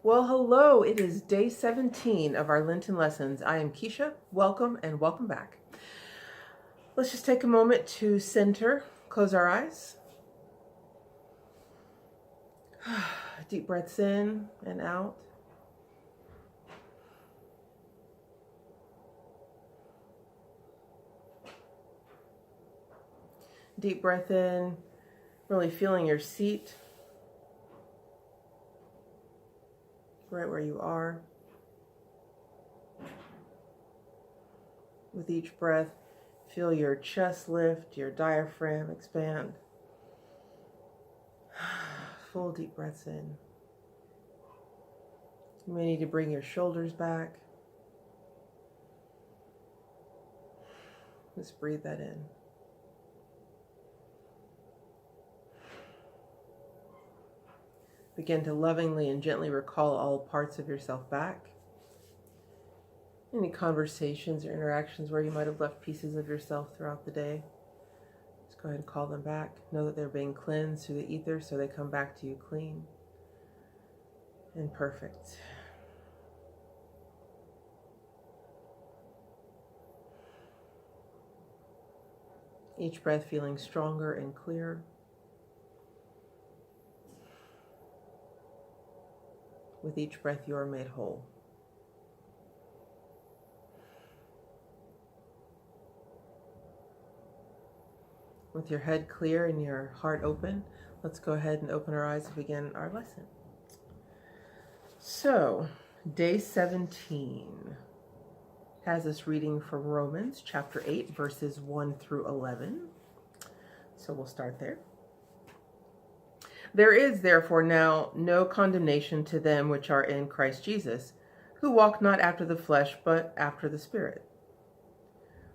Well, hello. It is day 17 of our Lenten lessons. I am Keisha. Welcome and welcome back. Let's just take a moment to center, close our eyes. Deep breaths in and out. Deep breath in, really feeling your seat right where you are. With each breath, feel your chest lift, your diaphragm expand. Full deep breaths in. You may need to bring your shoulders back. Just breathe that in. Begin to lovingly and gently recall all parts of yourself back. Any conversations or interactions where you might have left pieces of yourself throughout the day, just go ahead and call them back. Know that they're being cleansed through the ether so they come back to you clean and perfect. Each breath feeling stronger and clearer. With each breath, you are made whole. With your head clear and your heart open, let's go ahead and open our eyes and begin our lesson. So, day 17 has us reading from Romans chapter 8, verses 1 through 11. So we'll start there. There is therefore now no condemnation to them which are in Christ Jesus, who walk not after the flesh, but after the Spirit.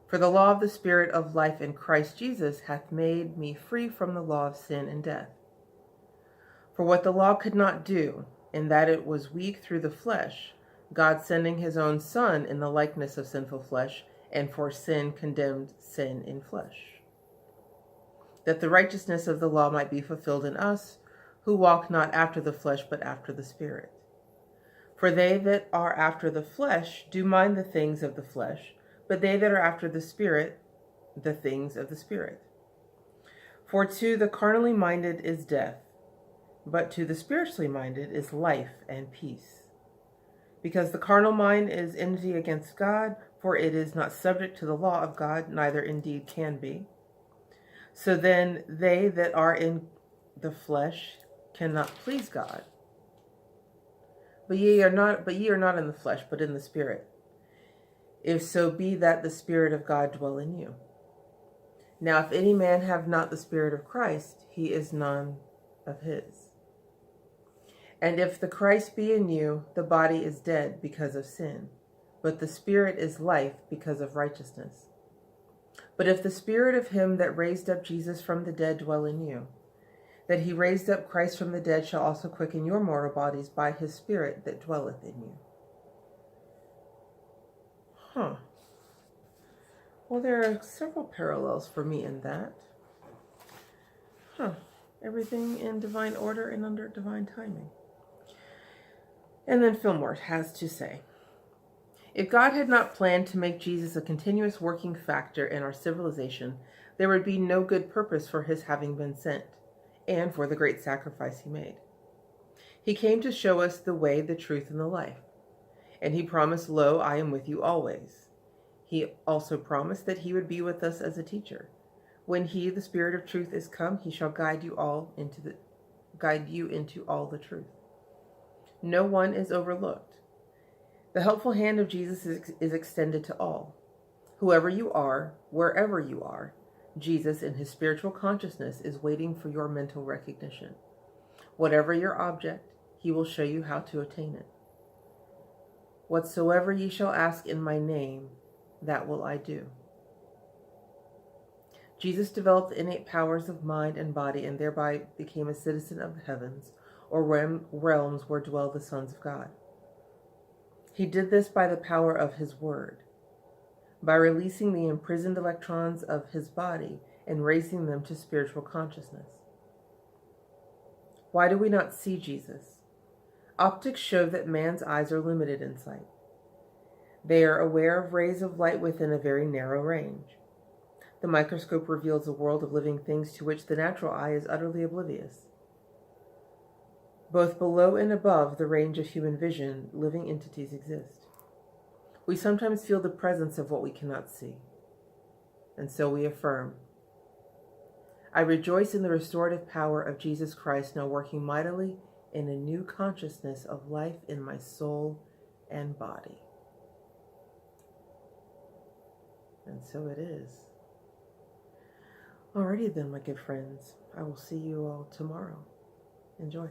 For the law of the Spirit of life in Christ Jesus hath made me free from the law of sin and death. For what the law could not do, in that it was weak through the flesh, God sending his own Son in the likeness of sinful flesh, and for sin condemned sin in flesh, that the righteousness of the law might be fulfilled in us, who walk not after the flesh, but after the Spirit. For they that are after the flesh do mind the things of the flesh, but they that are after the Spirit, the things of the Spirit. For to the carnally minded is death, but to the spiritually minded is life and peace. Because the carnal mind is enmity against God, for it is not subject to the law of God, neither indeed can be. So then they that are in the flesh cannot please God. But ye are not in the flesh, but in the Spirit, if so be that the Spirit of God dwell in you. Now if any man have not the Spirit of Christ, he is none of his. And if the Christ be in you, the body is dead because of sin, but the Spirit is life because of righteousness. But if the Spirit of him that raised up Jesus from the dead dwell in you, that he raised up Christ from the dead shall also quicken your mortal bodies by his Spirit that dwelleth in you. Well, there are several parallels for me in that. Everything in divine order and under divine timing. And then Fillmore has to say, if God had not planned to make Jesus a continuous working factor in our civilization, there would be no good purpose for his having been sent, and for the great sacrifice he made. He came to show us the way, the truth, and the life. And he promised, lo, I am with you always. He also promised that he would be with us as a teacher. When he, the Spirit of truth, is come, he shall guide you into all the truth. No one is overlooked. The helpful hand of Jesus is extended to all. Whoever you are, wherever you are, Jesus in his spiritual consciousness is waiting for your mental recognition. Whatever your object, he will show you how to attain it. Whatsoever ye shall ask in my name, that will I do. Jesus developed innate powers of mind and body and thereby became a citizen of the heavens, or realms where dwell the sons of God. He did this by the power of his word, by releasing the imprisoned electrons of his body and raising them to spiritual consciousness. Why do we not see Jesus? Optics show that man's eyes are limited in sight. They are aware of rays of light within a very narrow range. The microscope reveals a world of living things to which the natural eye is utterly oblivious. Both below and above the range of human vision, living entities exist. We sometimes feel the presence of what we cannot see. And so we affirm, I rejoice in the restorative power of Jesus Christ now working mightily in a new consciousness of life in my soul and body. And so it is. Alrighty then, my good friends. I will see you all tomorrow. Enjoy.